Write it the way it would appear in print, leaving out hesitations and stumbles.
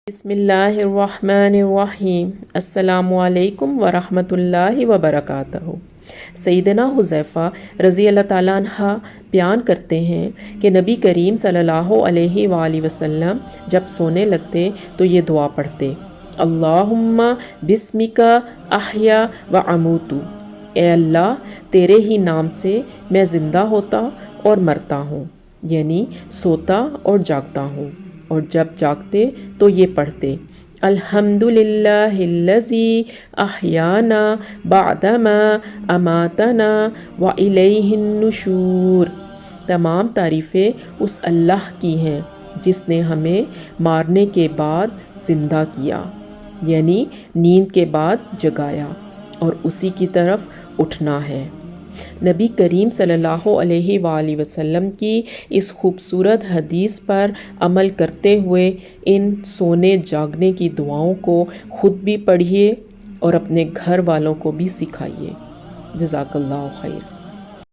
بسم اللہ الرحمن الرحیم۔ السلام علیکم ورحمۃ اللہ وبرکاتہ۔ سیدنا حذیفہ رضی اللہ تعالیٰ عنہ بیان کرتے ہیں کہ نبی کریم صلی اللہ علیہ وآلہ وسلم جب سونے لگتے تو یہ دعا پڑھتے: اللہم بسمک احیا و اموت۔ اے اللہ، تیرے ہی نام سے میں زندہ ہوتا اور مرتا ہوں، یعنی سوتا اور جاگتا ہوں۔ اور جب جاگتے تو یہ پڑھتے: الحمدللہ الذی احیانا بعدما اماتنا والیہ النشور۔ تمام تعریفیں اس اللہ کی ہیں جس نے ہمیں مارنے کے بعد زندہ کیا، یعنی نیند کے بعد جگایا، اور اسی کی طرف اٹھنا ہے۔ نبی کریم صلی اللہ علیہ وآلہ وسلم کی اس خوبصورت حدیث پر عمل کرتے ہوئے ان سونے جاگنے کی دعاؤں کو خود بھی پڑھیے اور اپنے گھر والوں کو بھی سکھائیے۔ جزاک اللہ خیر۔